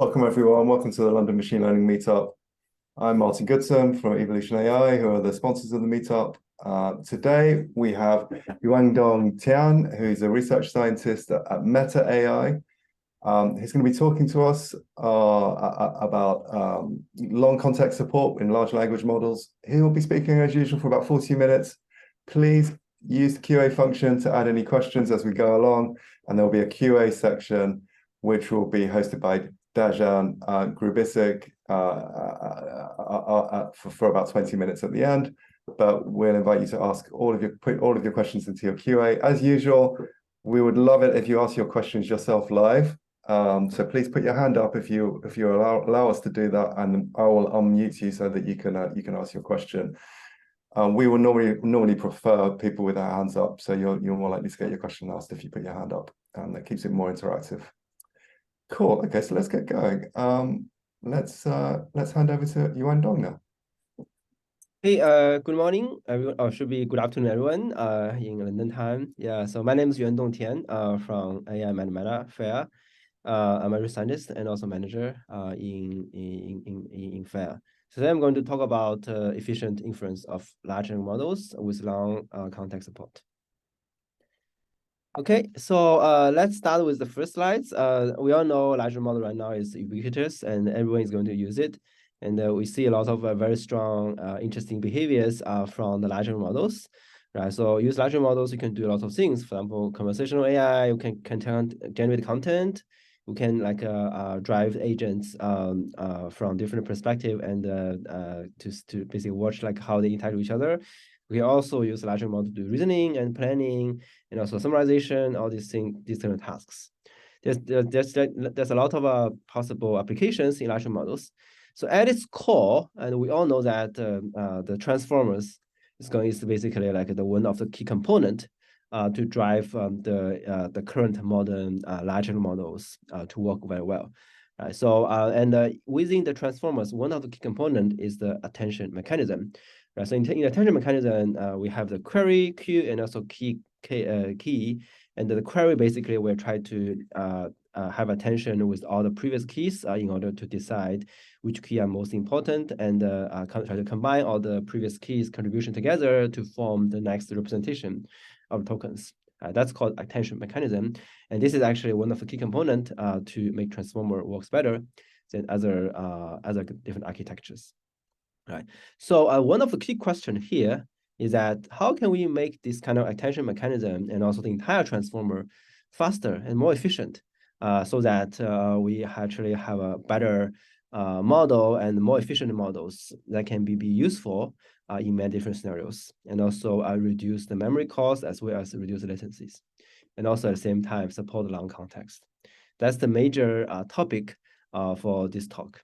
Welcome everyone, welcome to the London Machine Learning Meetup. I'm Martin Goodson from Evolution AI, who are the sponsors of the meetup. Today we have Yuandong Tian, who's a research scientist at Meta AI. He's going to be talking to us about long context support in large language models. He will be speaking as usual for about 40 minutes. Please use the QA function to add any questions as we go along, and there'll be a QA section which will be hosted by Dajan Grubisic for about 20 minutes at the end. But we'll invite you to ask put all of your questions into your QA. As usual, we would love it if you ask your questions yourself live. So please put your hand up if you allow us to do that, and I will unmute you so that you can ask your question. We will normally prefer people with their hands up, so you're more likely to get your question asked if you put your hand up, and that keeps it more interactive. Cool. Okay, so let's get going. Let's hand over to Yuandong now. Hey, good morning, everyone. Or should be good afternoon, everyone. In London time. Yeah. So my name is Yuandong Tian. From AI and Meta Fair. I'm a research scientist and also manager in Fair. So today I'm going to talk about efficient inference of large language models with long context support. Okay, so let's start with the first slides. We all know large model right now is ubiquitous and everyone is going to use it. And we see a lot of very strong, interesting behaviors from the larger models, right? So use larger models, you can do a lot of things. For example, conversational AI, you can generate content. You can drive agents from different perspective and to basically watch like how they interact with each other. We also use larger model to do reasoning and planning, and also summarization, all these different tasks. There's a lot of possible applications in larger models. So at its core, and we all know that the transformers is basically like the one of the key component to drive the current modern larger models to work very well. So within the transformers, one of the key component is the attention mechanism. Right, so in the attention mechanism, we have the query, queue, and also key. And the query basically will try to have attention with all the previous keys in order to decide which key are most important, and try to combine all the previous keys contribution together to form the next representation of tokens. That's called attention mechanism, and this is actually one of the key components to make transformer works better than other different architectures. Right. So one of the key questions here is that how can we make this kind of attention mechanism and also the entire transformer faster and more efficient, so that we actually have a better model and more efficient models that can be useful in many different scenarios, and also reduce the memory cost as well as reduce the latencies, and also at the same time support long context. That's the major topic for this talk.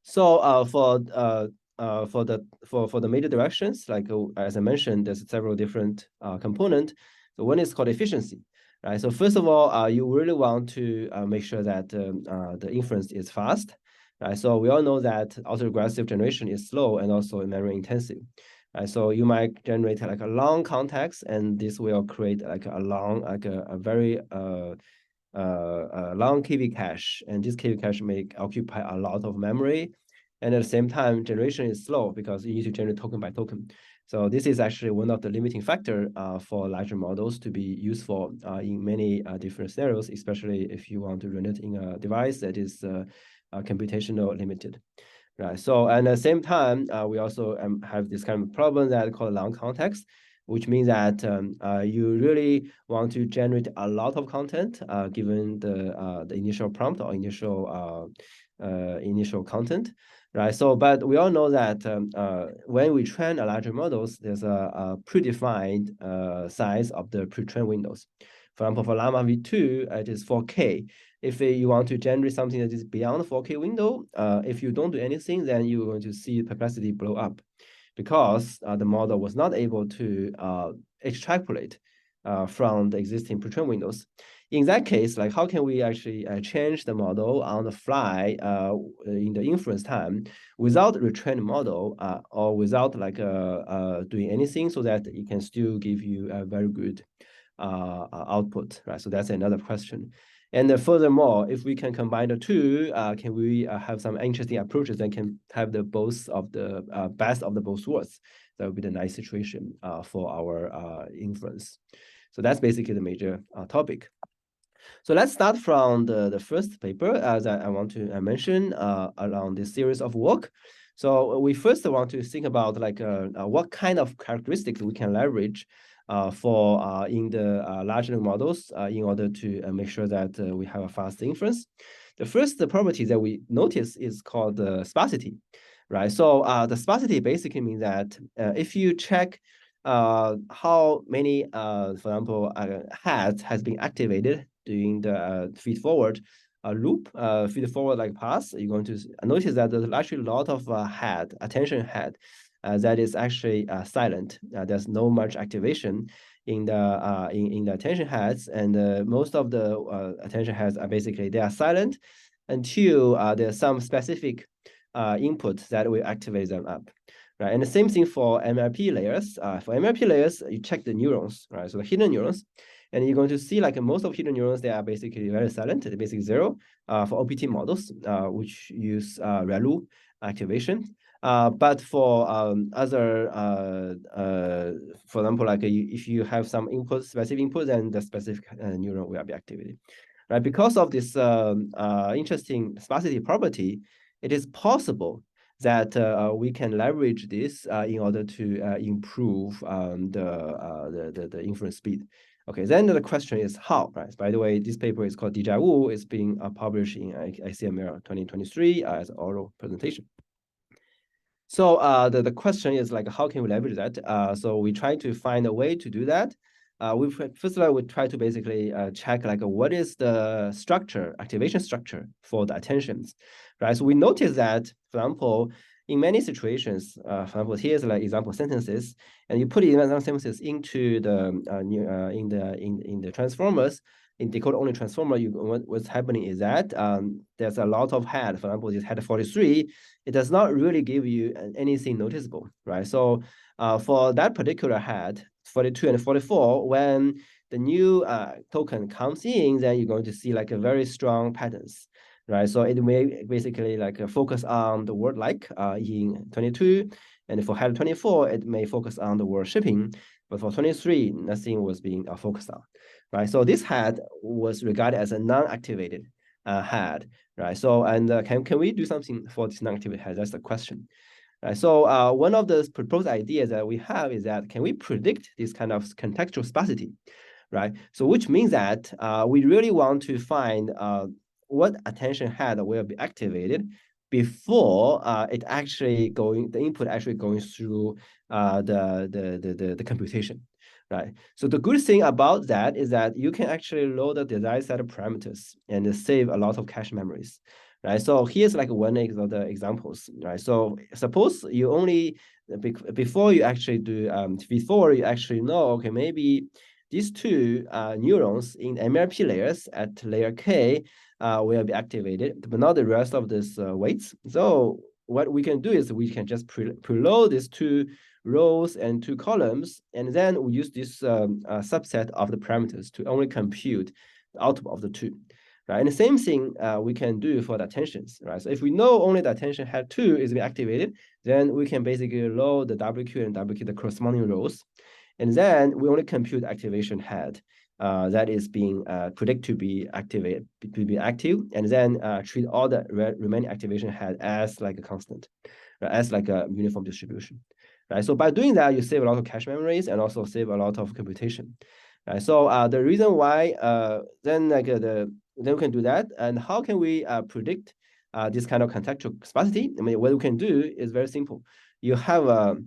So for the major directions, like as I mentioned, there's several different components. So one is called efficiency, right? So first of all, you really want to make sure that the inference is fast, right? So we all know that autoregressive generation is slow and also memory intensive, right? So you might generate like a long context, and this will create like a long, like a very long KV cache, and this KV cache may occupy a lot of memory, and at the same time generation is slow because you need to generate token by token. So this is actually one of the limiting factor for larger models to be useful in many different scenarios, especially if you want to run it in a device that is computational limited, right? So and at the same time we also have this kind of problem that called long context, which means that you really want to generate a lot of content given the initial prompt or initial content, right? So, but we all know that when we train a larger models, there's a predefined size of the pre-trained windows. For example, for Llama V2, it is 4K. If you want to generate something that is beyond the 4K window, if you don't do anything, then you're going to see perplexity blow up, because the model was not able to extrapolate from the existing pre-trained windows. In that case, like how can we actually change the model on the fly in the inference time without retrain model or without like doing anything, so that it can still give you a very good output, right? So that's another question. And furthermore, if we can combine the two, can we have some interesting approaches that can have the both of the best of the both worlds? That would be the nice situation for our inference. So that's basically the major topic. So let's start from the first paper, as I want to mention around this series of work. So we first want to think about like what kind of characteristics we can leverage for in the large language models in order to make sure that we have a fast inference. The first property that we notice is called the sparsity, right? So the sparsity basically means that if you check how many, for example, heads has been activated during the feed forward loop, feed forward like pass, you're going to notice that there's actually a lot of attention head that is actually silent. There's no much activation in the attention heads, and most of the attention heads are basically they are silent until there's some specific input that will activate them up. Right, and the same thing for MLP layers. For MLP layers, you check the neurons, right? So the hidden neurons, and you're going to see like most of hidden neurons, they are basically very silent. They're basically zero for OPT models, which use ReLU activation. But for other, for example, like if you have some input, specific input, then the specific neuron will be activated. Right, because of this interesting sparsity property, it is possible that we can leverage this in order to improve the inference speed. Okay, then the question is how, right? By the way, this paper is called DJU. It's being published in ICML 2023 as an oral presentation. So the question is like, how can we leverage that? So we try to find a way to do that. First of all, we try to basically check like what is the structure, activation structure for the attentions, right? So we notice that, for example, in many situations, for example, here's like example sentences, and you put example sentences into the in the transformers. In decode-only transformer, what's happening is that there's a lot of head. For example, this head 43, it does not really give you anything noticeable, right? So for that particular head, 42 and 44, when the new token comes in, then you're going to see like a very strong patterns, right? So it may basically like focus on the word like in 22, and for head 24, it may focus on the word shipping, but for 23, nothing was being focused on, right? So this head was regarded as a non-activated head, right? So and can we do something for this non-activated head? That's the question. Right, so one of the proposed ideas that we have is that can we predict this kind of contextual sparsity, right? So which means that we really want to find what attention head will be activated before it actually the input actually going through the computation, right? So the good thing about that is that you can actually load the desired set of parameters and save a lot of cache memories. Right, so here's like one of the examples, right? So suppose you only, before you actually do before you actually know, okay, maybe these two neurons in MLP layers at layer K will be activated, but not the rest of this weights. So what we can do is we can just preload these two rows and two columns, and then we use this subset of the parameters to only compute the output of the two. Right, and the same thing we can do for the attentions, right? So if we know only the attention head 2 is being activated, then we can basically load the WQ and WQ, the corresponding rows, and then we only compute activation head that is being predicted to be activated, to be active, and then treat all the remaining activation head as like a constant, right? As like a uniform distribution, right? So by doing that, you save a lot of cache memories and also save a lot of computation. Right, so the reason why then we can do that, and how can we predict this kind of contextual sparsity? I mean, what we can do is very simple. You have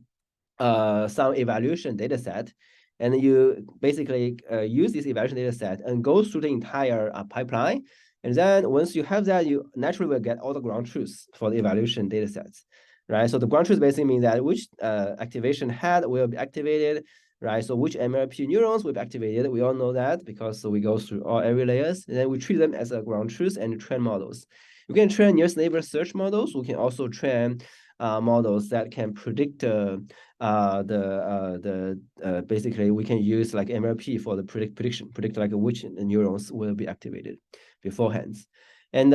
some evaluation data set, and you basically use this evaluation data set and go through the entire pipeline. And then once you have that, you naturally will get all the ground truths for the evaluation data sets, right? So the ground truth basically means that which activation head will be activated, right? So which MLP neurons will be activated? We all know that because we go through every layers, and then we treat them as a ground truth and train models. We can train nearest neighbor search models. We can also train models that can predict basically we can use like MLP for the predict like which neurons will be activated. beforehand. And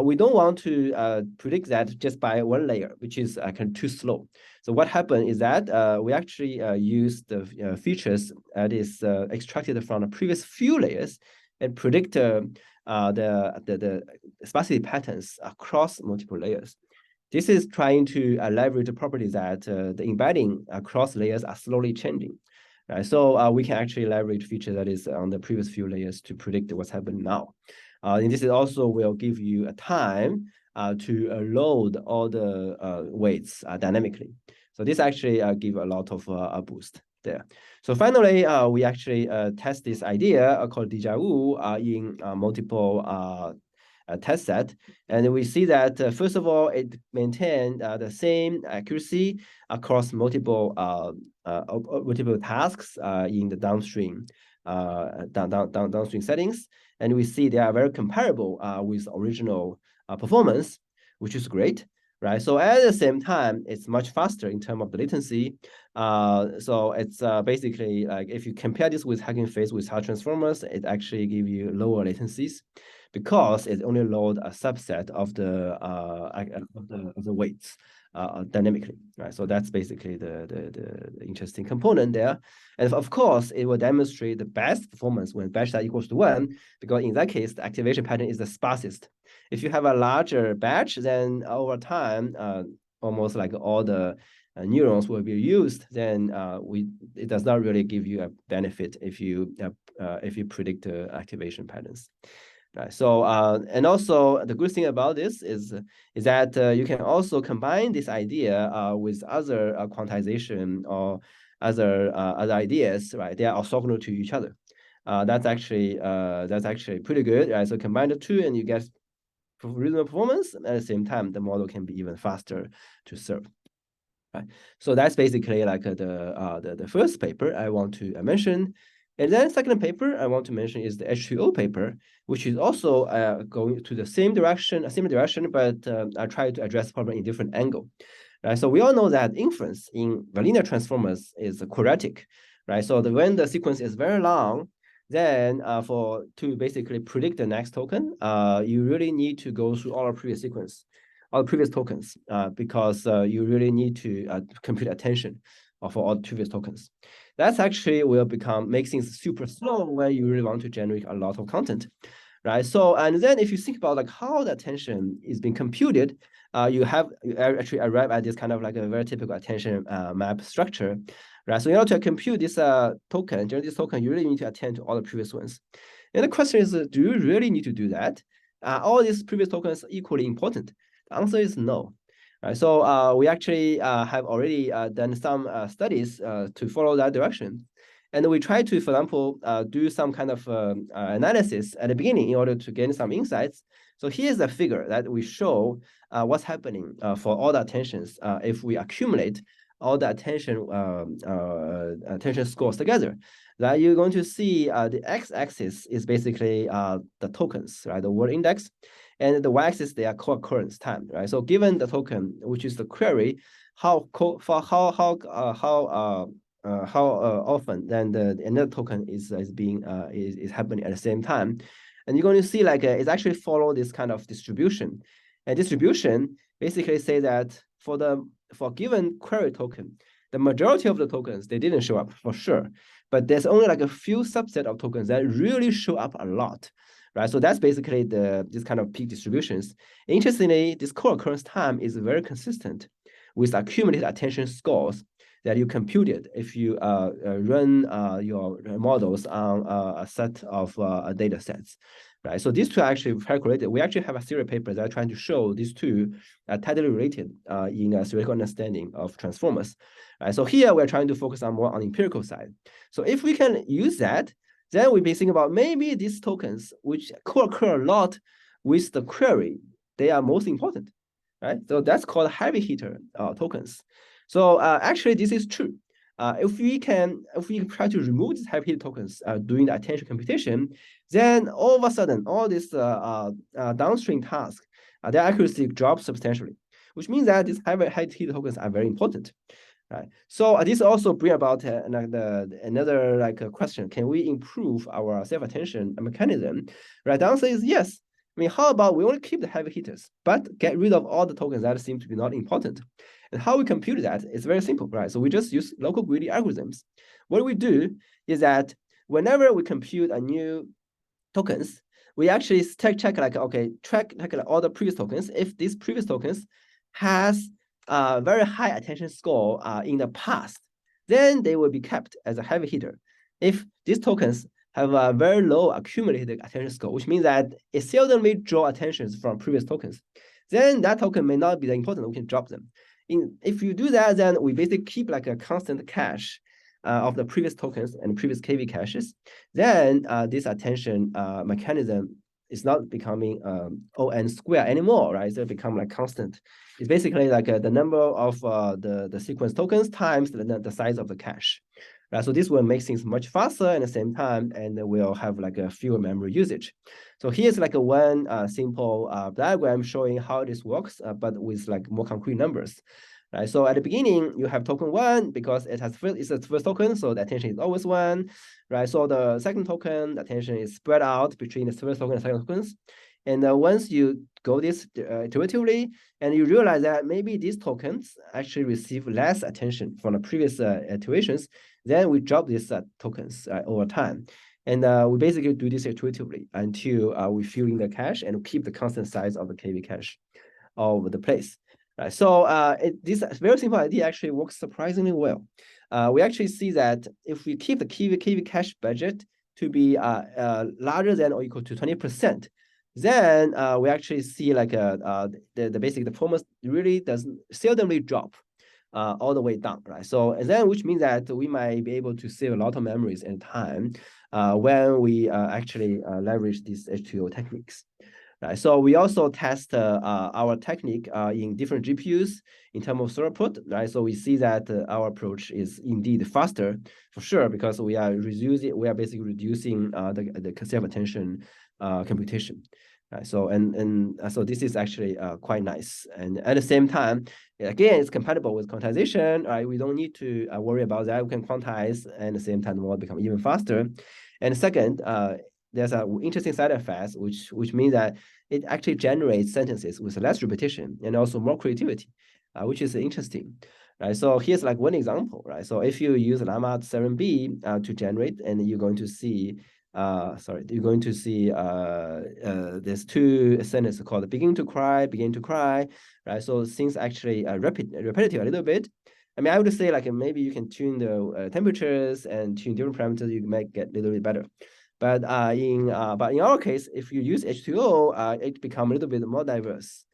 we don't want to predict that just by one layer, which is kind of too slow. So what happened is that we actually use the features that is extracted from the previous few layers and predict the sparsity patterns across multiple layers. This is trying to leverage the property that the embedding across layers are slowly changing. Right? So we can actually leverage feature that is on the previous few layers to predict what's happening now. And this is also will give you a time to load all the weights dynamically. So this actually give a lot of a boost there. So finally, we actually test this idea called DJU in multiple test set. And we see that, first of all, it maintained the same accuracy across multiple tasks in the downstream downstream settings. And we see they are very comparable with original performance, which is great, right? So at the same time, it's much faster in terms of the latency. So it's basically like if you compare this with Hugging Face with hard transformers, it actually gives you lower latencies because it only load a subset of the weights dynamically, right? So that's basically the interesting component there. And of course, it will demonstrate the best performance when batch size equals to 1, because in that case, the activation pattern is the sparsest. If you have a larger batch, then over time, almost like all the neurons will be used, then it does not really give you a benefit if you predict the activation patterns. Right. So and also the good thing about this is that you can also combine this idea with other quantization or other ideas, right? They are orthogonal to each other. That's actually pretty good, right? So combine the two and you get reasonable performance. At the same time, the model can be even faster to serve. Right. So that's basically like the first paper I want to mention. And then second paper I want to mention is the H2O paper, which is also going to the same direction, but I try to address the problem in different angle. Right. So we all know that inference in linear transformers is quadratic, right? So when the sequence is very long, then to basically predict the next token, you really need to go through all the previous sequence, all the previous tokens, because you really need to compute attention for all the previous tokens. That's actually will make things super slow when you really want to generate a lot of content, right? So, and then if you think about like how the attention is being computed, you actually arrive at this kind of like a very typical attention map structure, right? So in order to compute this token, generate this token, you really need to attend to all the previous ones. And the question is, do you really need to do that? All these previous tokens are equally important. The answer is no. Right, so we actually have already done some studies to follow that direction. And we try to, for example, do some kind of analysis at the beginning in order to gain some insights. So here's a figure that we show what's happening for all the attentions if we accumulate all the attention scores together. That you're going to see the x-axis is basically the tokens, right? The word index. And the y-axis, they are co-occurrence time, right? So given the token, which is the query, how often then another token is happening at the same time, and you're going to see like it's actually follow this kind of distribution, and distribution basically say that for given query token, the majority of the tokens they didn't show up for sure, but there's only like a few subset of tokens that really show up a lot. Right, so that's basically this kind of peak distributions. Interestingly, this co-occurrence time is very consistent with accumulated attention scores that you computed if you run your models on a set of data sets. Right, so these two are actually calculated. We actually have a series of papers that are trying to show these two are tightly related in a theoretical understanding of transformers. Right, so here we're trying to focus on more on the empirical side. So if we can use that, then we'll be thinking about maybe these tokens, which co-occur a lot with the query, they are most important, right? So that's called heavy hitter tokens. So actually, this is true. If we try to remove these heavy hitter tokens during the attention computation, then all of a sudden, all these downstream tasks, their accuracy drops substantially, which means that these heavy hitter tokens are very important. right? So this also bring about another question: can we improve our self-attention mechanism? Right? The answer is yes. I mean, how about we only keep the heavy hitters, but get rid of all the tokens that seem to be not important? And how we compute that is very simple, right? So we just use local greedy algorithms. What we do is that whenever we compute a new tokens, we actually check like all the previous tokens. If these previous tokens has a very high attention score in the past, then they will be kept as a heavy hitter. If these tokens have a very low accumulated attention score, which means that it seldomly draw attentions from previous tokens, then that token may not be that important. We can drop them. If you do that, then we basically keep like a constant cache of the previous tokens and previous KV caches. Then this attention mechanism is not becoming O(n) square anymore, right? So it become like constant. It's basically like the number of the sequence tokens times the size of the cache. Right, so this will make things much faster at the same time, and we'll have like a fewer memory usage. So here's like a one simple diagram showing how this works, but with like more concrete numbers. Right, so at the beginning you have token 1 because it's the first token, so the attention is always 1. Right, so the second token, the attention is spread out between the first token and second tokens. And once you go this iteratively, and you realize that maybe these tokens actually receive less attention from the previous iterations, then we drop these tokens over time. And we basically do this iteratively until we fill in the cache and keep the constant size of the KV cache all over the place. Right, so this very simple idea actually works surprisingly well. We actually see that if we keep the KV cache budget to be larger than or equal to 20%, then we actually see like the performance really doesn't seldomly drop all the way down, right? So and then which means that we might be able to save a lot of memories and time when we actually leverage these H2O techniques. Right, so we also test our technique in different GPUs in terms of throughput, right? So we see that our approach is indeed faster for sure because we are basically reducing the self-attention computation. Right, so so this is actually quite nice, and at the same time, again, it's compatible with quantization. Right, we don't need to worry about that. We can quantize, and at the same time, the model become even faster. And second, there's an interesting side effect, which means that it actually generates sentences with less repetition and also more creativity, which is interesting. Right, so here's like one example. Right, so if you use Llama 7B to generate, and you're going to see. There's two sentences called begin to cry, right? So things actually repetitive a little bit. I mean, I would say like maybe you can tune the temperatures and tune different parameters, you might get a little bit better. But in our case, if you use H2O, it becomes a little bit more diverse.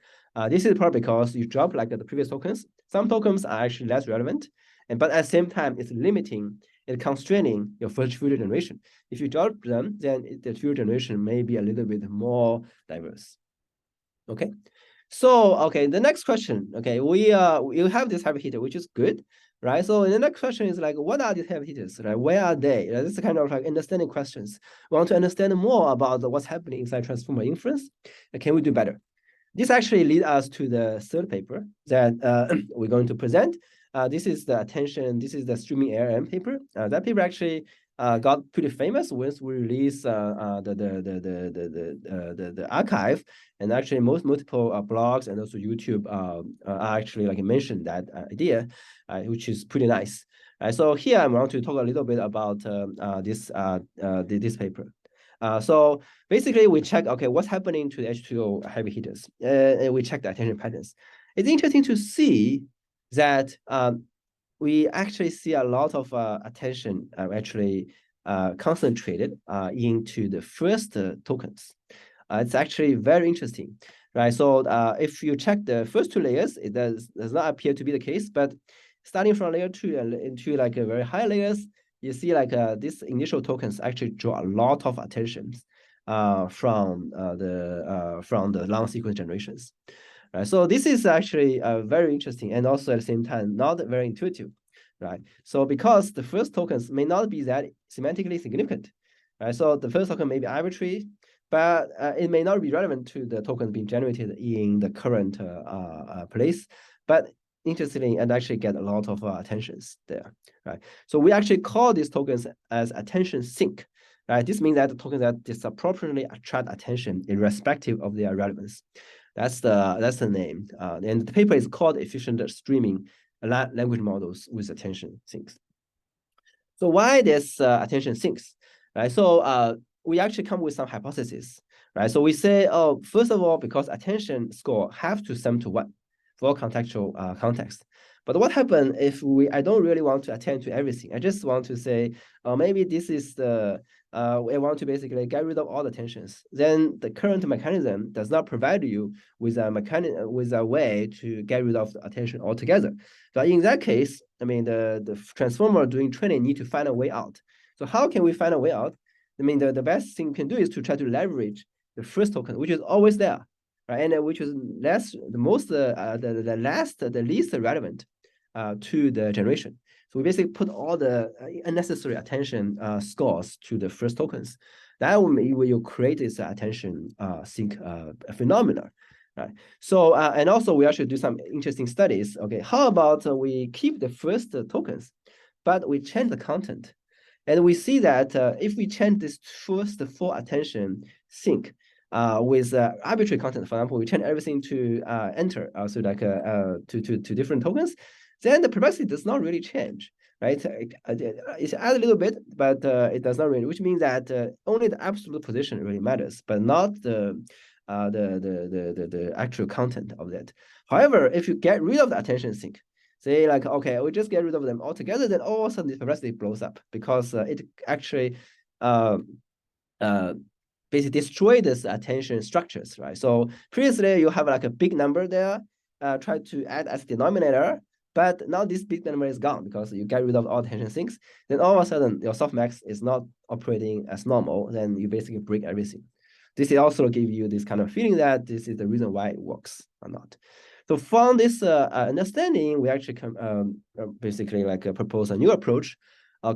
This is probably because you drop like the previous tokens. Some tokens are actually less relevant, but at the same time, it's limiting and constraining your future generation. If you drop them, then the future generation may be a little bit more diverse. Okay, so the next question. Okay, we have this heavy hitter, which is good, right? So the next question is like, what are these heavy hitters? Right? Where are they? This is kind of like understanding questions. We want to understand more about what's happening inside transformer inference. And can we do better? This actually leads us to the third paper that we're going to present. This is the StreamingLLM paper. That paper actually got pretty famous once we released the archive, and actually multiple blogs and also YouTube actually like mentioned that idea, which is pretty nice. So here I want to talk a little bit about this paper. So basically we check, what's happening to the H2O heavy hitters, and we check the attention patterns. It's interesting to see that we actually see a lot of attention actually concentrated into the first tokens. It's actually very interesting, right? So if you check the first two layers, it does not appear to be the case, but starting from layer 2 and into like a very high layers, you see like these initial tokens actually draw a lot of attention from the long sequence generations. Right, so this is actually very interesting and also at the same time not very intuitive, right? So because the first tokens may not be that semantically significant, right? So the first token may be arbitrary, but it may not be relevant to the token being generated in the current place. But interesting and actually get a lot of attentions there, right? So we actually call these tokens as attention sink, right? This means that the tokens that disproportionately attract attention irrespective of their relevance. That's the name. And the paper is called Efficient Streaming Language Models with Attention Sinks. So why this attention sinks, right? So we actually come with some hypotheses, right? So we say, oh, first of all, because attention score have to sum to 1 for contextual context. But what happens if I don't really want to attend to everything? I just want to say, maybe this is the, I want to basically get rid of all the tensions. Then the current mechanism does not provide you with a way to get rid of the attention altogether. So in that case, I mean, the transformer doing training need to find a way out. So how can we find a way out? I mean, the best thing we can do is to try to leverage the first token, which is always there, right? And which is the least relevant to the generation. So we basically put all the unnecessary attention scores to the first tokens. That will create this attention sink phenomena, right? So and also we actually do some interesting studies. Okay, how about we keep the first tokens, but we change the content, and we see that if we change this first 4 attention sink with arbitrary content, for example, we change everything to enter, so like to different tokens, then the perplexity does not really change, right? It adds a little bit, but it does not really, which means that only the absolute position really matters, but not the actual content of that. However, if you get rid of the attention sink, say like, okay, we just get rid of them altogether, then all of a sudden the perplexity blows up because it actually basically destroy this attention structures, right? So previously you have like a big number there, try to add as denominator, but now this big number is gone because you get rid of all attention sinks. Then all of a sudden your softmax is not operating as normal. Then you basically break everything. This also give you this kind of feeling that this is the reason why it works or not. So from this understanding, we actually basically like propose a new approach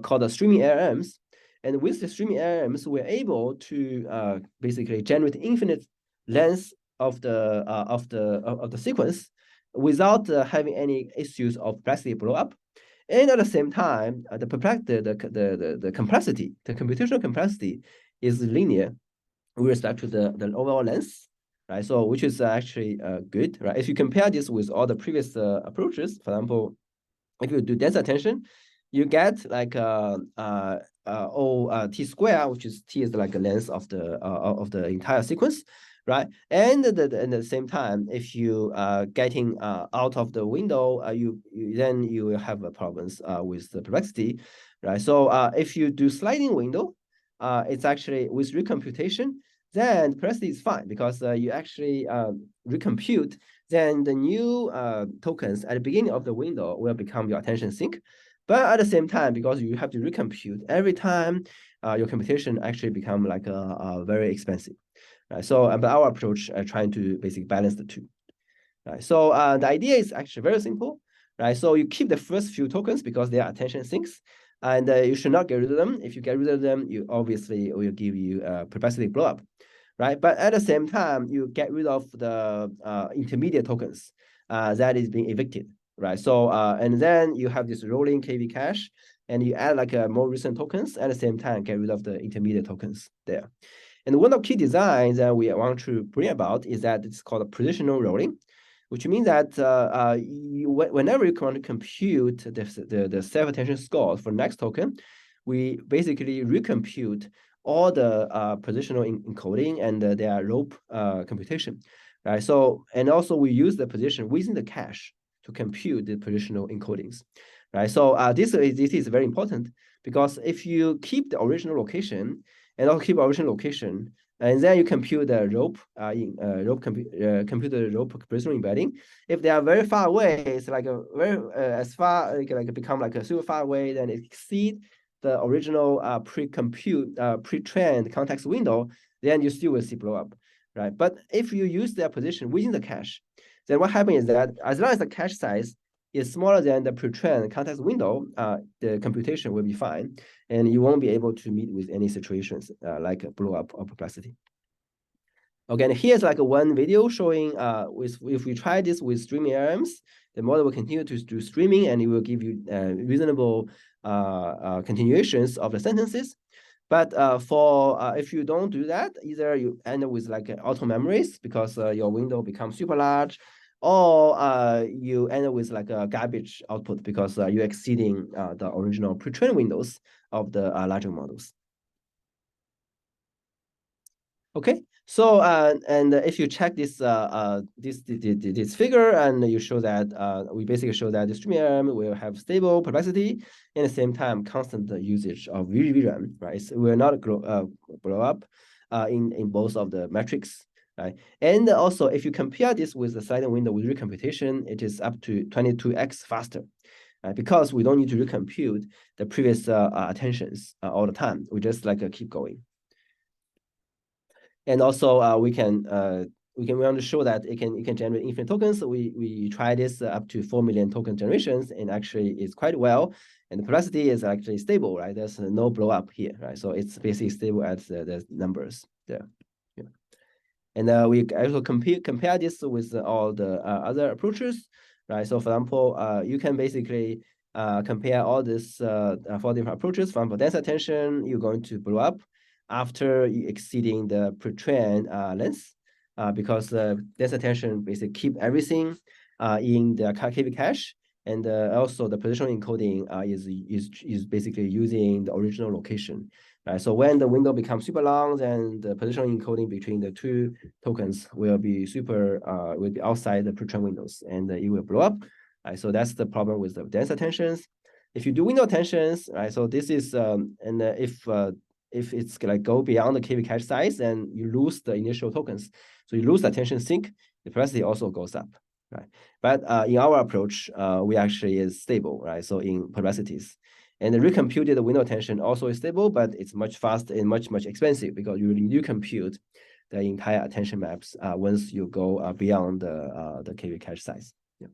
called the StreamingLLMs. And with the StreamingLLMs, we're able to basically generate infinite lengths of the sequence without having any issues of perplexity blow up. And at the same time, the complexity, the computational complexity is linear with respect to the overall length, right? So which is actually good, right? If you compare this with all the previous approaches, for example, if you do dense attention, you get like t square, which is t is like the length of the entire sequence, right? And at the same time, if you getting out of the window, then you will have problems with the perplexity, right? So if you do sliding window, it's actually with recomputation, then perplexity is fine because you actually recompute. Then the new tokens at the beginning of the window will become your attention sink. But at the same time, because you have to recompute every time, your computation actually become like very expensive. Right? So but our approach trying to basically balance the two. Right? So the idea is actually very simple. Right? So you keep the first few tokens because they are attention sinks, and you should not get rid of them. If you get rid of them, you obviously will give you perplexity blow up. Right? But at the same time, you get rid of the intermediate tokens that is being evicted, right? So and then you have this rolling KV cache, and you add like more recent tokens at the same time, get rid of the intermediate tokens there. And one of the key designs that we want to bring about is that it's called a positional rolling, which means that whenever you want to compute the self-attention score for next token, we basically recompute all the positional encoding and their rope computation, right? So, and also we use the position within the cache to compute the positional encodings, right? So this is very important because if you keep the original location and also keep original location, and then you compute the rope compute the rope positional embedding. If they are very far away, it's like a very as far like become like a super far away, then it exceed the original pre-trained context window, then you still will see blow up, right? But if you use their position within the cache, then what happens is that as long as the cache size is smaller than the pre-trained context window, the computation will be fine, and you won't be able to meet with any situations like a blow up or perplexity. Okay, and here's like one video showing if we try this with StreamingLLMs, the model will continue to do streaming, and it will give you reasonable continuations of the sentences. But if you don't do that, either you end up with like auto memories because your window becomes super large, or you end up with like a garbage output because you're exceeding the original pre-trained windows of the larger models. Okay, so and if you check this this figure, and you show that we basically show that the StreamingLLM will have stable perplexity, and at the same time constant usage of VRAM, right? So will not blow up in both of the metrics, right? And also, if you compare this with the sliding window with recomputation, it is up to 22x faster. Because we don't need to recompute the previous attentions all the time. We just like keep going. And also we want to show that it can generate infinite tokens. So we try this up to 4 million token generations, and actually it's quite well. And the perplexity is actually stable, right? There's no blow up here, right? So it's basically stable at the numbers there. Yeah. And we also compare this with all the other approaches, right? So for example, you can basically compare all this 4 different approaches. For dense attention, you're going to blow up after exceeding the pre-trained length, because dense attention basically keep everything in the KV cache, and also the positional encoding is basically using the original location. Right, so when the window becomes super long, then the positional encoding between the two tokens will be outside the pre-trained windows, and it will blow up. Right, so that's the problem with the dense attentions. If you do window attentions, right, so this is if it's like go beyond the KV cache size, then you lose the initial tokens. So you lose the attention sink, the perplexity also goes up, right? But in our approach, we actually is stable, right? So in perplexities. And the recomputed window attention also is stable, but it's much faster and much expensive because you recompute the entire attention maps once you go beyond the KV cache size. Yeah.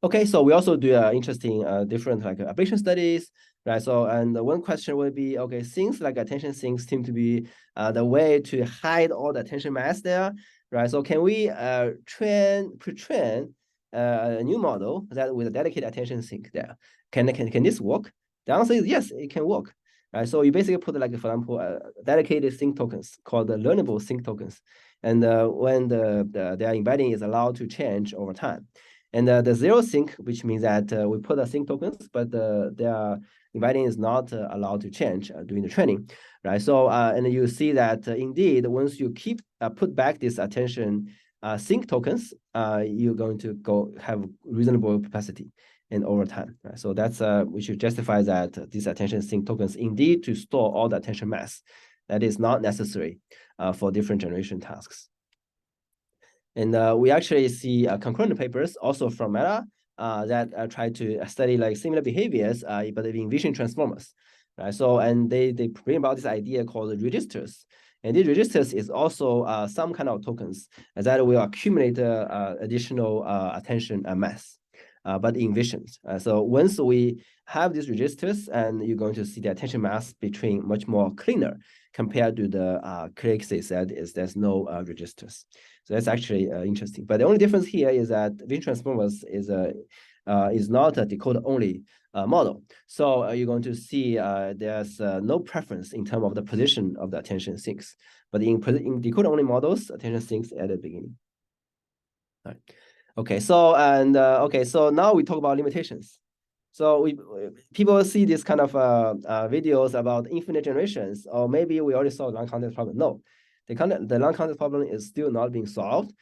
Okay, so we also do interesting different like ablation studies, right? So, and one question would be, okay, since like attention sinks seem to be the way to hide all the attention mass there, right? So can we pre-train a new model that with a dedicated attention sink there? Can this work? The answer is yes, it can work. Right, so you basically put like, for example, dedicated sync tokens called the learnable sync tokens, and when their embedding is allowed to change over time. And the zero sync, which means that we put the sync tokens, but their embedding is not allowed to change during the training, right? So and you see that indeed, once you put back this attention sync tokens, you're going to have reasonable perplexity and over time, right? So that's we should justify that these attention sync tokens indeed to store all the attention mass that is not necessary for different generation tasks. And we actually see concurrent papers also from Meta that try to study like similar behaviors, but in vision transformers, right? So, and they bring about this idea called registers. And these registers is also some kind of tokens that will accumulate additional attention mass, but in visions. So once we have these registers, and you're going to see the attention mass between much more cleaner compared to the cases that there's no registers. So that's actually interesting. But the only difference here is that vision transformers is not a decoder-only model. So you're going to see there's no preference in terms of the position of the attention sinks. But in decoder-only models, attention sinks at the beginning. All right. Okay. So so now we talk about limitations. So people see this kind of videos about infinite generations, or maybe we already solved the long context problem. No. The long context problem is still not being solved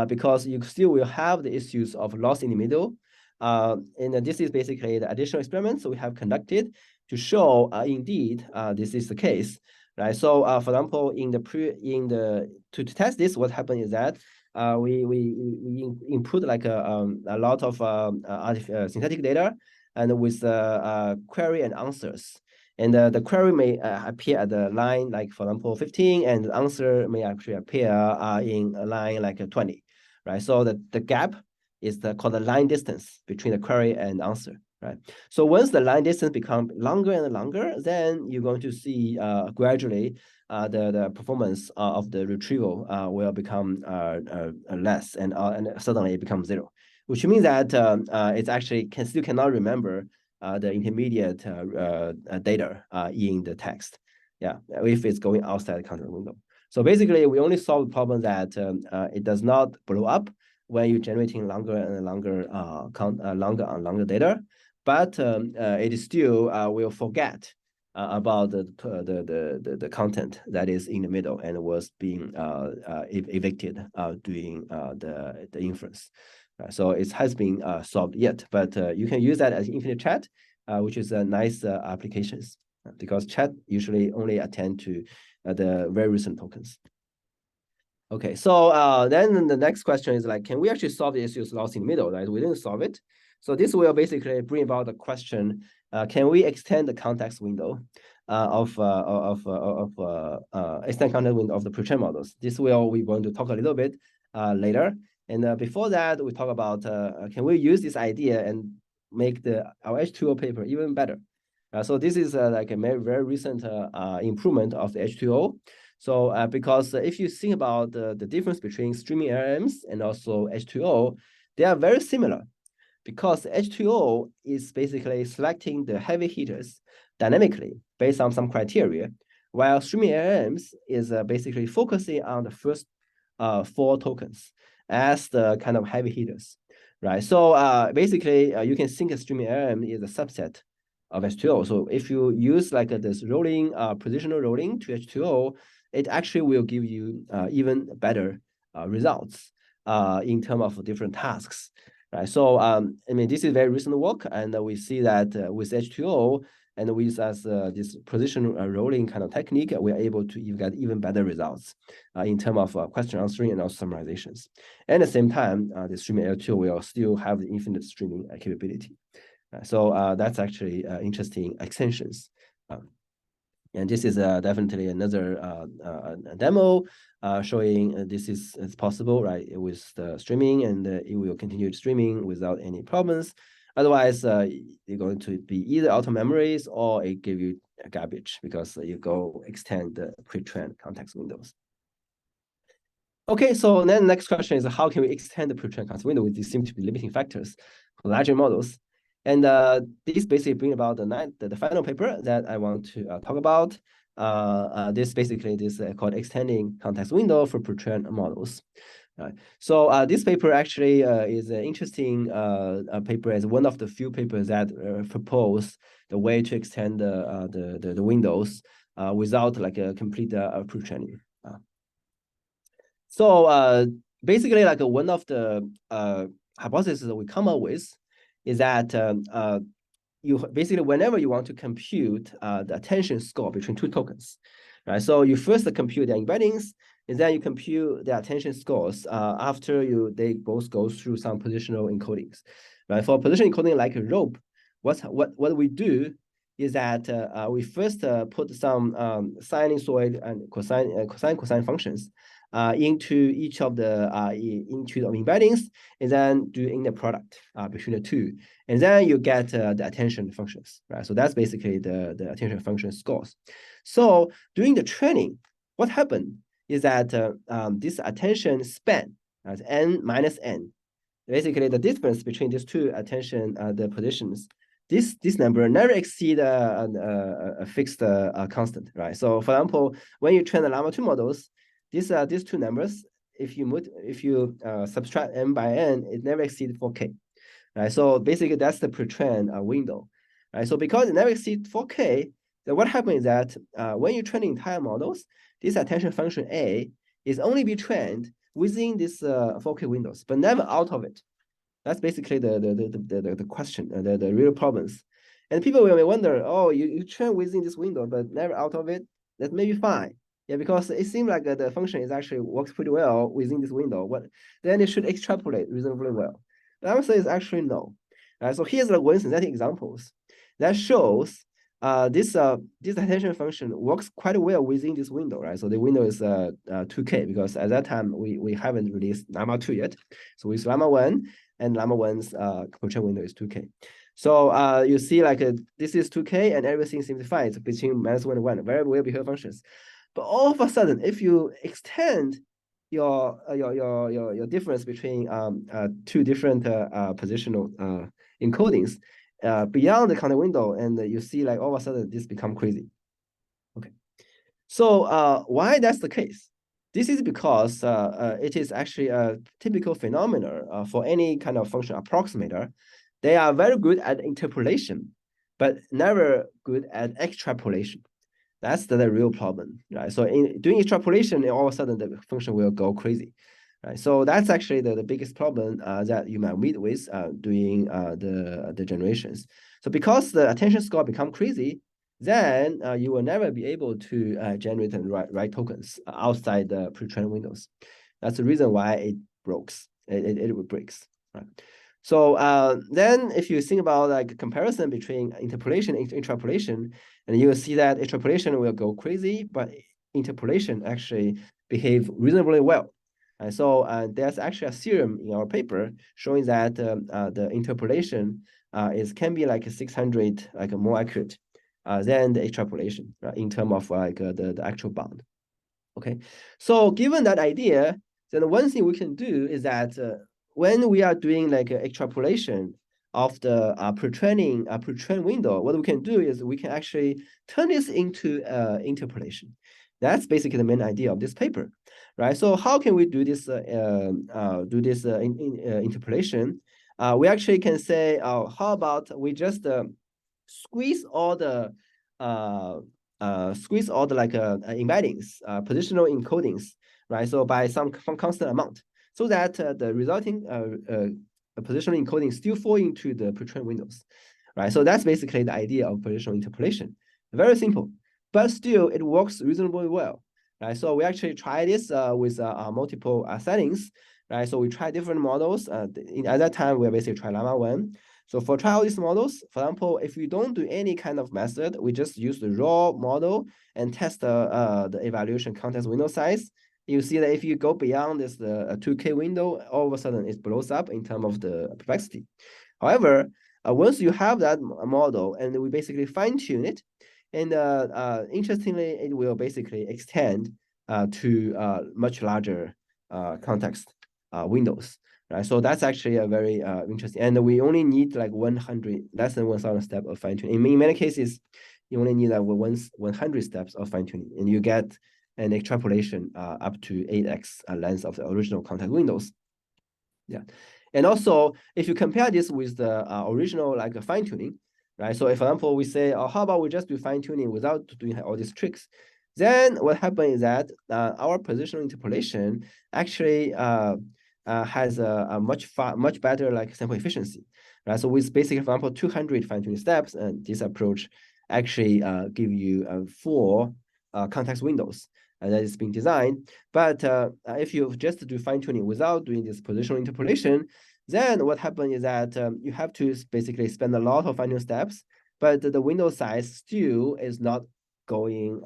because you still will have the issues of loss in the middle. And this is basically the additional experiments we have conducted to show indeed this is the case, right? So for example, to test this, what happened is that we input like a lot of synthetic data and with query and answers. And the query may appear at the line, like for example, 15, and the answer may actually appear in a line like 20, right? So the gap is called the line distance between the query and answer, right? So once the line distance becomes longer and longer, then you're going to see gradually the performance of the retrieval will become less, and suddenly it becomes zero. which means that it actually still cannot remember the intermediate data in the text. Yeah, if it's going outside the context window. So basically, we only solve the problem that it does not blow up when you're generating longer and longer longer data, but it still will forget about the content that is in the middle and was being evicted during the inference. So it has been solved yet, but you can use that as infinite chat, which is a nice applications because chat usually only attend to the very recent tokens. Okay, so then the next question is like, can we actually solve the issues lost in the middle, right? We didn't solve it. So this will basically bring about the question, can we extend the context window extend context window of the pre-trained models? We're going to talk a little bit later. And before that, we talk about, can we use this idea and make our H2O paper even better? So this is like a very recent improvement of the H2O. So because if you think about the difference between StreamingLLMs and also H2O, they are very similar because H2O is basically selecting the heavy hitters dynamically based on some criteria, while StreamingLLMs is basically focusing on the first 4 tokens as the kind of heavy hitters, right? So basically, you can think of StreamingLLM is a subset of H2O. So if you use like this rolling, positional rolling to H2O, it actually will give you even better results in terms of different tasks, right? So I mean, this is very recent work, and we see that with H2O and with this position rolling kind of technique, we are able to get even better results in terms of question answering and also summarizations. And at the same time, the StreamingLL2 will still have the infinite streaming capability. So that's actually interesting extensions. And this is definitely another demo showing this is possible, right, with the streaming, and it will continue streaming without any problems. Otherwise, you're going to be either out of memories or it give you garbage because you go extend the pre-trained context windows. Okay, so then the next question is how can we extend the pre-trained context window with these seem to be limiting factors for larger models? And this basically brings about the final paper that I want to talk about. This called extending context window for pre-trained models. Right. So this paper actually is an interesting paper as one of the few papers that propose the way to extend the windows without like a complete pre-training. So basically, like one of the hypotheses that we come up with is that you basically, whenever you want to compute the attention score between 2 tokens, right? So you first compute the embeddings, and then you compute the attention scores after they both go through some positional encodings, right? For positional encoding like a rope, what we do is that we first put some sinusoid and cosine functions into each of the embeddings, and then do inner product between the 2, and then you get the attention functions, right? So that's basically the attention function scores. So during the training, what happened is that this attention span, n minus n, basically the difference between these 2 attention the positions, this number never exceed a fixed constant, right? So for example, when you train the Llama 2 models, these 2 numbers, if you subtract n by n, it never exceeds 4K, right? So basically that's the pre-trained window, right? So because it never exceeds 4K, then what happens is that when you train entire models, this attention function A is only be trained within this 4K windows, but never out of it. That's basically the question, the real problems. And people will wonder, oh, you train within this window, but never out of it. That may be fine. Yeah, because it seems like the function is actually works pretty well within this window. Then it should extrapolate reasonably well. The answer is actually no. So here's the one synthetic examples that shows this attention function works quite well within this window, right? So the window is 2K because at that time we haven't released Llama 2 yet. So with Llama 1 and Llama 1's pre-trained window is 2K. So you see like this is 2K and everything seems fine. It's between -1 and 1, very well behaved functions. But all of a sudden, if you extend your difference between two different positional encodings beyond the context window, and you see like all of a sudden this become crazy. Okay, so why that's the case? This is because it is actually a typical phenomenon for any kind of function approximator. They are very good at interpolation, but never good at extrapolation. That's the real problem, right? So in doing extrapolation, all of a sudden the function will go crazy, right? So that's actually the biggest problem that you might meet with doing the generations. So because the attention score become crazy, then you will never be able to generate and write tokens outside the pre-trained windows. That's the reason why it breaks. It breaks, right? So then if you think about like comparison between interpolation and interpolation, and you will see that interpolation will go crazy, but interpolation actually behave reasonably well. And so there's actually a theorem in our paper showing that the interpolation can be like 600 like more accurate than the extrapolation in terms of like the actual bound. Okay, so given that idea, then one thing we can do is that when we are doing like extrapolation of the pre-trained window, what we can do is we can actually turn this into interpolation. That's basically the main idea of this paper, right? So how can we do this interpolation? We actually can say, how about we just squeeze all the like embeddings, positional encodings, right? So by some constant amount, so that the resulting positional encoding still fall into the pre-trained windows, right? So that's basically the idea of positional interpolation. Very simple, but still it works reasonably well, right? So we actually try this with multiple settings, right? So we try different models. At that time, we basically try Llama 1. So for trial these models, for example, if we don't do any kind of method, we just use the raw model and test the evaluation context window size. You see that if you go beyond this 2K window, all of a sudden it blows up in terms of the perplexity. However, once you have that model and we basically fine tune it, and interestingly, it will basically extend to much larger context windows. Right, so that's actually a very interesting, and we only need like 100, less than 1,000 steps of fine tuning. In many cases, you only need like 100 steps of fine tuning, and you get an extrapolation up to 8x length of the original context windows. Yeah, and also if you compare this with the original like fine tuning, right? So, if, for example, we say, oh, how about we just do fine tuning without doing all these tricks? Then what happens is that our positional interpolation actually has a much better like sample efficiency, right? So with basically, for example, 200 fine-tuning steps, and this approach actually give you 4 context windows that is being designed. But if you just do fine-tuning without doing this positional interpolation, then what happens is that you have to basically spend a lot of fine-tuning steps, but the window size still is not going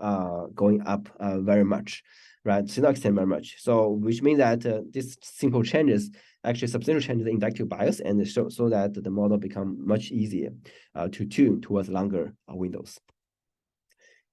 up very much, right? It's not extend very much. So which means that this simple changes actually substantial changes in inductive bias, and so that the model become much easier to tune towards longer windows.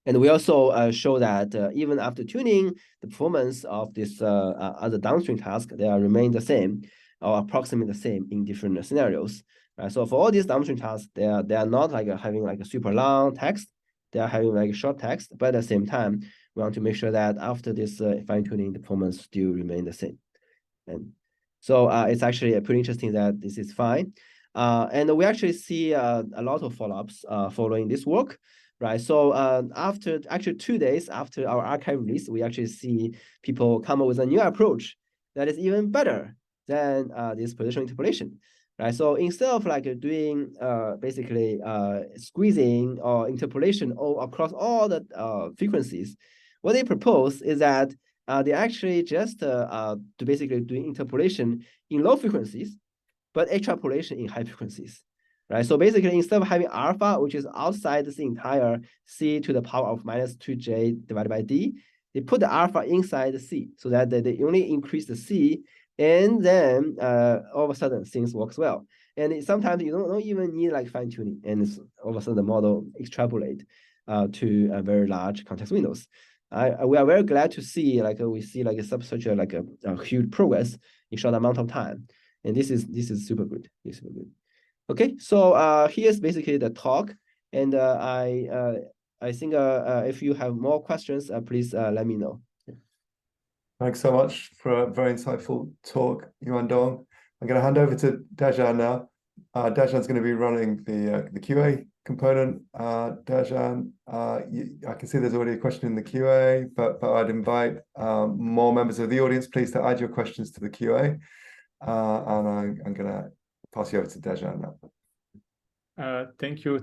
And we also show that even after tuning, the performance of this other downstream task, they remain the same or approximately the same in different scenarios. Right? So for all these downstream tasks, they are not like having like a super long text. They are having like a short text, but at the same time, we want to make sure that after this fine-tuning, the performance still remain the same. And so it's actually pretty interesting that this is fine. And we actually see a lot of follow-ups following this work, right? So after actually 2 days after our archive release, we actually see people come up with a new approach that is even better than this positional interpolation. Right, so instead of like doing basically squeezing or interpolation across all the frequencies, what they propose is that they actually just do basically doing interpolation in low frequencies, but extrapolation in high frequencies, right? So basically, instead of having alpha, which is outside this entire c to the power of -2j divided by d, they put the alpha inside the c, so that they only increase the c, and then all of a sudden things works well. And sometimes you don't even need like fine tuning, and all of a sudden the model extrapolate to very large context windows. We are very glad to see we see such a huge progress in short amount of time, and this is super good. This is super good. Okay, so here's basically the talk, and I think if you have more questions, please let me know. Thanks so much for a very insightful talk, Yuandong. I'm going to hand over to Dajan now. Dajan's going to be running the QA component. Dajan, I can see there's already a question in the QA, but I'd invite more members of the audience, please, to add your questions to the QA. And I'm going to pass you over to Dajan now. Thank you.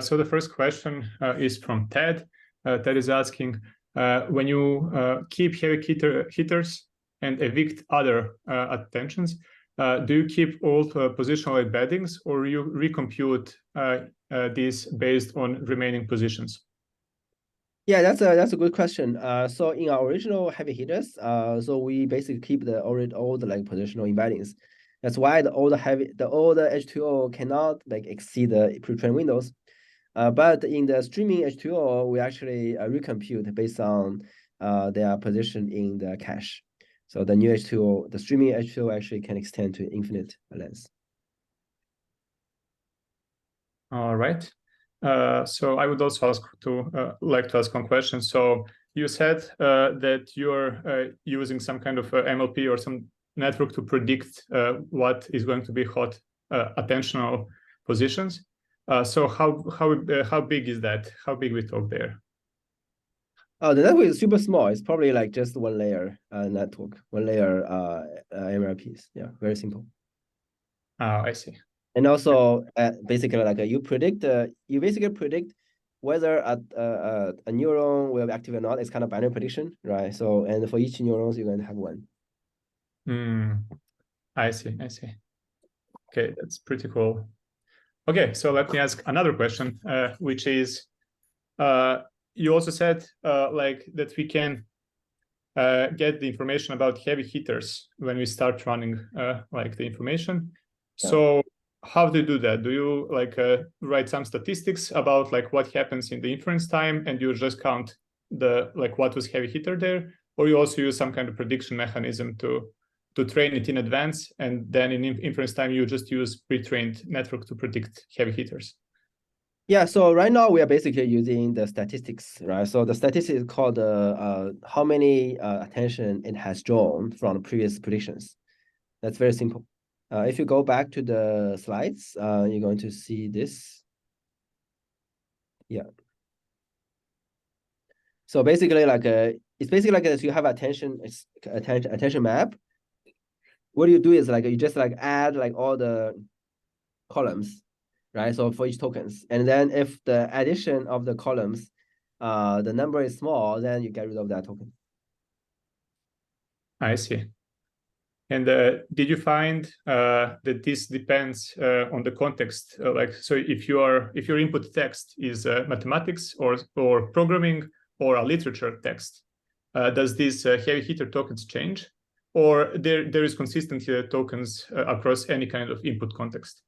So the first question is from Ted. Ted is asking, when you keep heavy hitters and evict other attentions, do you keep all positional embeddings, or you recompute these based on remaining positions? Yeah, that's a good question. So in our original heavy hitters, so we basically keep all the positional embeddings. That's why the older H2O cannot exceed the pre-trained windows. But in the streaming H2O, we actually recompute based on their position in the cache. So the new H2O, the streaming H2O actually can extend to infinite length. All right. So I would also like to ask one question. So you said that you're using some kind of MLP or some network to predict what is going to be hot attentional positions. So how big is that? How big we talk there? The network is super small. It's probably just one layer network, one layer MLPs. Yeah, very simple. Oh, I see. And also, basically, you basically predict whether a neuron will be active or not. It's kind of binary prediction, right? So, and for each neuron, you're going to have one. I see. Okay, that's pretty cool. Okay, so let me ask another question, which is, you also said that we can get the information about heavy hitters when we start running the information. Yeah. So how do you do that? Do you write some statistics about what happens in the inference time, and you just count the what was heavy hitter there, or you also use some kind of prediction mechanism to train it in advance, and then in inference time you just use pre-trained network to predict heavy hitters? Yeah, so right now we are basically using the statistics, right? So the statistics is called how many attention it has drawn from the previous predictions. That's very simple. If you go back to the slides, you're going to see this. Yeah. So basically, it's basically as you have attention map. What you do is you just add all the columns, right? So for each tokens, and then if the addition of the columns, the number is small, then you get rid of that token. I see. And did you find that this depends on the context? So if your input text is mathematics or programming or a literature text, does these heavy hitter tokens change, or there is consistent tokens across any kind of input context?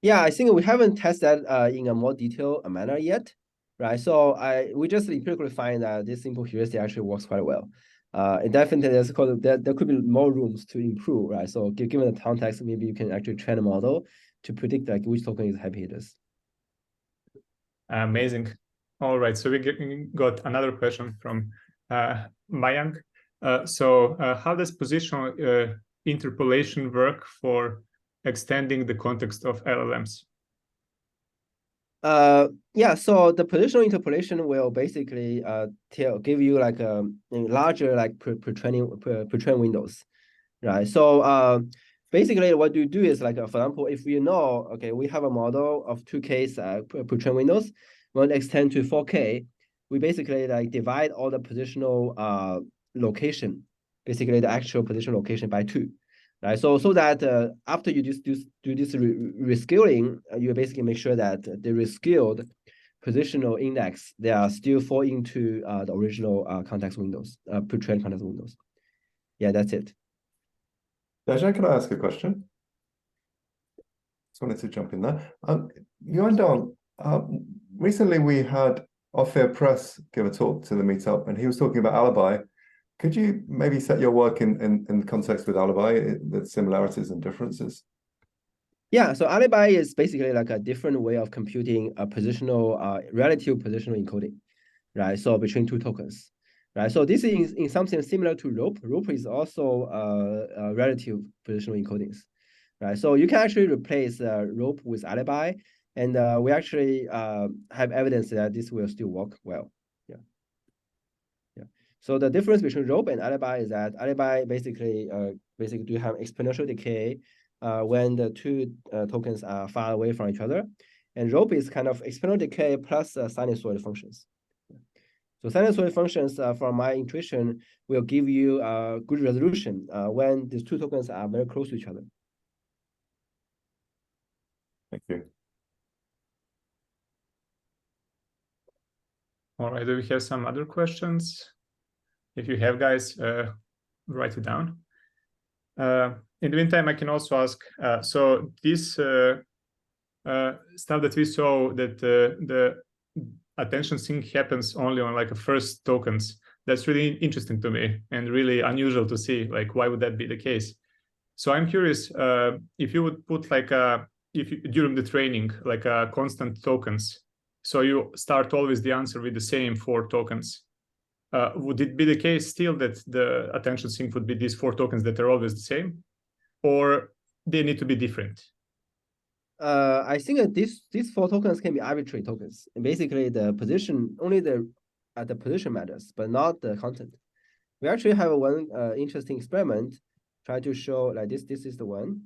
Yeah, I think we haven't tested that in a more detailed manner yet, right? So we just empirically find that this simple heuristic actually works quite well. It definitely there could be more rooms to improve, right? So given the context, maybe you can actually train a model to predict which token is heavy hitters. Amazing. All right, so we got another question from Mayank. So how does positional interpolation work for extending the context of LLMs? Yeah, so the positional interpolation will basically give you a larger pre-train windows, right? So basically what you do is for example, if you know, okay, we have a model of 2K pre-train windows, we want to extend to 4K, we basically divide all the positional location, basically the actual position location by 2. Right, so that after you do this rescaling, you basically make sure that the rescaled positional index, they are still fall into the original context windows, pre-trained context windows. Yeah, that's it. Dajan, can I ask a question? Just wanted to jump in there. Yuandong, recently we had Ophir Press gave a talk to the meetup, and he was talking about Alibi. Could you maybe set your work in context with Alibi, the similarities and differences? Yeah, so Alibi is basically like a different way of computing a positional, relative positional encoding, right? So between two tokens, right? So this is in something similar to rope. Rope is also relative positional encodings, right? So you can actually replace rope with Alibi, and we actually have evidence that this will still work well. Yeah. So the difference between rope and Alibi is that Alibi basically do have exponential decay when the two tokens are far away from each other, and rope is kind of exponential decay plus sinusoid functions. So sinusoid functions, from my intuition, will give you good resolution when these two tokens are very close to each other. Thank you. All right, do we have some other questions? If you have, guys, write it down. In the meantime, I can also ask, so this stuff that we saw, that the attention sync happens only on like a first tokens, that's really interesting to me and really unusual to see, like, why would that be the case? So I'm curious, if you would put like during the training, like constant tokens, so you start always the answer with the same 4 tokens. Would it be the case still that the attention sync would be these 4 tokens that are always the same, or they need to be different? I think that these 4 tokens can be arbitrary tokens, and basically the position, only the position matters, but not the content. We actually have one interesting experiment try to show like this. This is the one.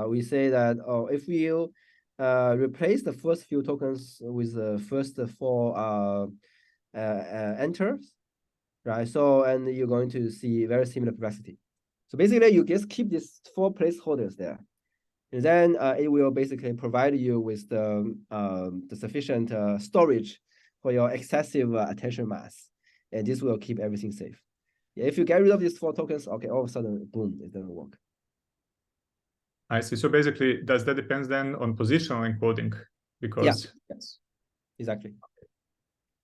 We say that if you replace the first few tokens with the first 4 enters, right? So, and you're going to see very similar perplexity. So basically, you just keep these 4 placeholders there, and then it will basically provide you with the sufficient storage for your excessive attention mass, and this will keep everything safe. Yeah, if you get rid of these 4 tokens, okay, all of a sudden, boom, it doesn't work. I see. So basically, does that depend then on positional encoding? Because yes, exactly.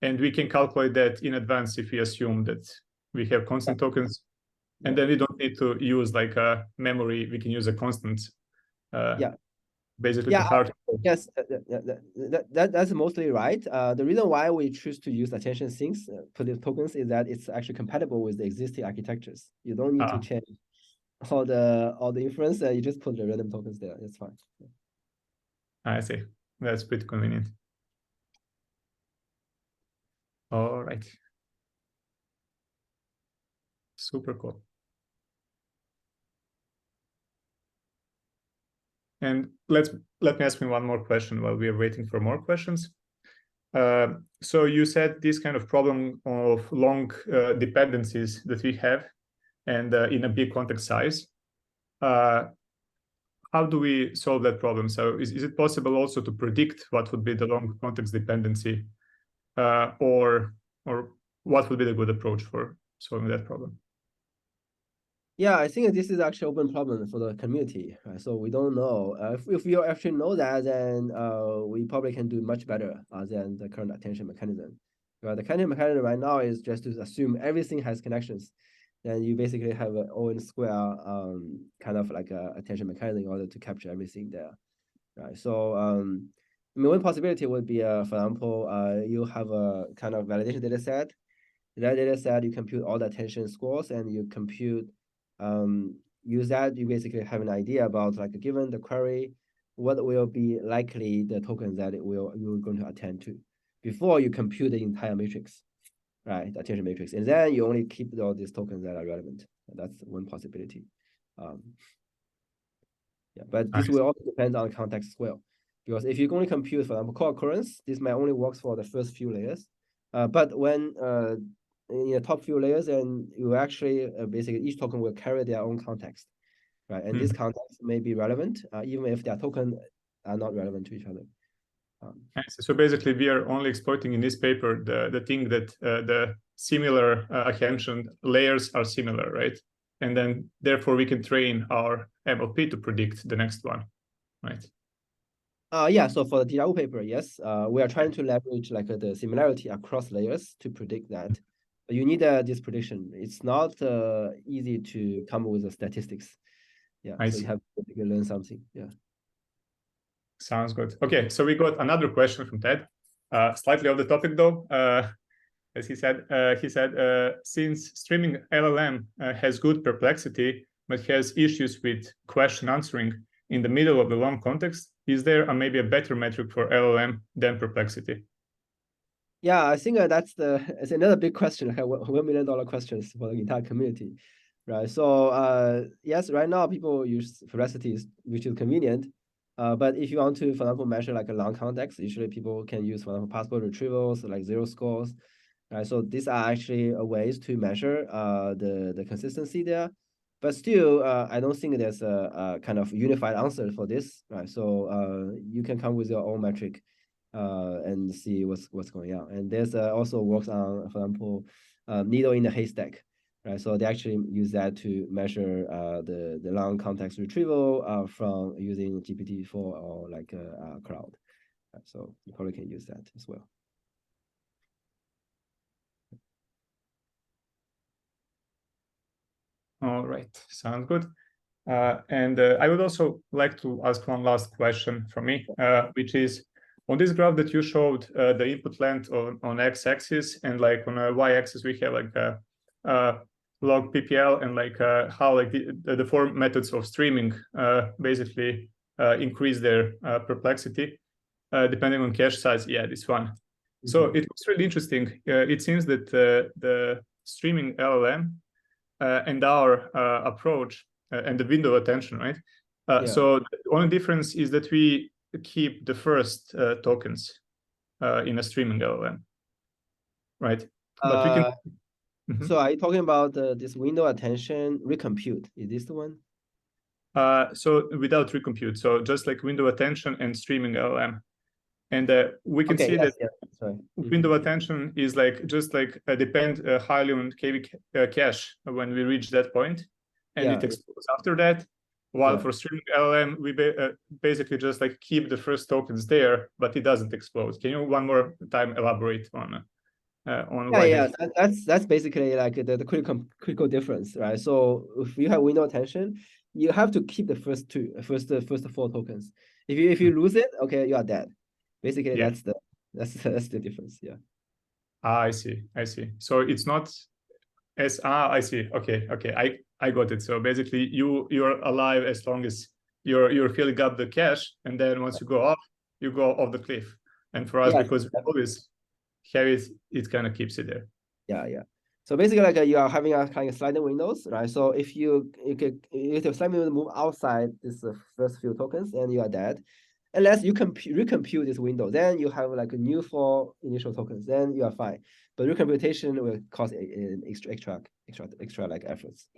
And we can calculate that in advance if we assume that we have constant tokens, and then we don't need to use like a memory. We can use a constant. Basically, to hard. Yes, that's mostly right. The reason why we choose to use attention sinks for the tokens is that it's actually compatible with the existing architectures. You don't need to change all the inference. You just put the random tokens there. It's fine. I see. That's pretty convenient. All right. Super cool. And let me ask me one more question while we are waiting for more questions. So you said this kind of problem of long dependencies that we have, and in a big context size. How do we solve that problem? So is it possible also to predict what would be the long context dependency, or what would be the good approach for solving that problem? Yeah, I think this is actually an open problem for the community, right? So we don't know. If we actually know that, then we probably can do much better than the current attention mechanism. Right? The attention mechanism right now is just to assume everything has connections. Then you basically have an O(n) square kind of like a attention mechanism in order to capture everything there, right? So I mean, one possibility would be, for example, you have a kind of validation data set. That data set, you compute all the attention scores, and you compute use that, you basically have an idea about, like, given the query, what will be likely the tokens that you're going to attend to before you compute the entire matrix, right? The attention matrix, and then you only keep all these tokens that are relevant. That's one possibility. Yeah, but this will also depend on context as well, because if you only compute, for example, co-occurrence, this might only works for the first few layers, but when in the top few layers, and you actually basically each token will carry their own context, right? And this context may be relevant, even if their tokens are not relevant to each other. So basically, we are only exploiting in this paper the thing that the similar attention layers are similar, right? And then therefore we can train our MLP to predict the next one, right? Yeah, so for the DJU paper, yes, we are trying to leverage like the similarity across layers to predict that. But you need this prediction. It's not easy to come up with the statistics. Yeah, I so see. you have to learn something. Yeah. Sounds good. Okay, so we got another question from Ted, slightly off the topic though. As he said, since StreamingLLM has good perplexity, but has issues with question answering in the middle of the long context, is there maybe a better metric for LLM than perplexity? Yeah, I think it's another big question, like $1 million questions for the entire community, right? So yes, right now people use perplexity, which is convenient. But if you want to, for example, measure like a long context, usually people can use, for example, possible retrievals, like zero scores, right? So these are actually ways to measure the consistency there. But still, I don't think there's a kind of unified answer for this, right? So you can come with your own metric and see what's going on. And there's also works on, for example, needle in the haystack, right? So they actually use that to measure the long context retrieval from using GPT-4 or like Cloud. Right? So you probably can use that as well. All right, sounds good. And I would also like to ask one last question from me, which is, on this graph that you showed, the input length on x-axis, and like on a y-axis we have like log PPL, and like how like the four methods of streaming basically increase their perplexity depending on cache size. Yeah, this one. Mm-hmm. So it was really interesting. It seems that the StreamingLLM and our approach and the window attention, right? Yeah. So the only difference is that we keep the first tokens in a StreamingLLM, right? But we can. Mm-hmm. So are you talking about this window attention recompute? Is this the one? So without recompute, so just like window attention and StreamingLLM. And we can see that window attention is like just like depend highly on KV cache when we reach that point, and it explodes after that. While for StreamingLLM, we basically just like keep the first tokens there, but it doesn't explode. Can you one more time elaborate on why? Yeah, that's basically like the critical difference, right? So if you have window attention, you have to keep the first four tokens. If you lose it, okay, you are dead. Basically, that's the difference. Yeah. I see. So it's not as I see. Okay. I got it. So basically, you're alive as long as you're filling up the cache, and then once you go off the cliff. And for us, because we always have it kind of keeps it there. Yeah. So basically, like you are having a kind of sliding windows, right? So if if sliding window move outside this first few tokens, then you are dead. Unless you recompute this window, then you have like a new 4 initial tokens, then you are fine. But recomputation will cause an extra like efforts.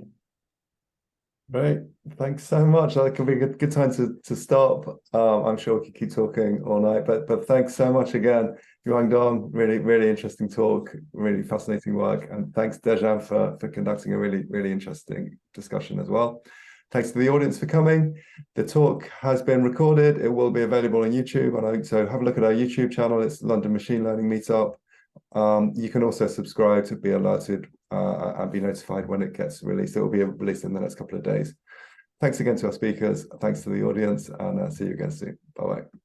Great, thanks so much. That could be a good time to stop. I'm sure we could keep talking all night, but thanks so much again, Yuandong. Really interesting talk, really fascinating work, and thanks Dejan for conducting a really interesting discussion as well. Thanks to the audience for coming. The talk has been recorded. It will be available on YouTube, and so have a look at our YouTube channel. It's London Machine Learning Meetup. You can also subscribe to be alerted and be notified when it gets released. It will be released in the next couple of days. Thanks again to our speakers. Thanks to the audience, and see you again soon. Bye-bye.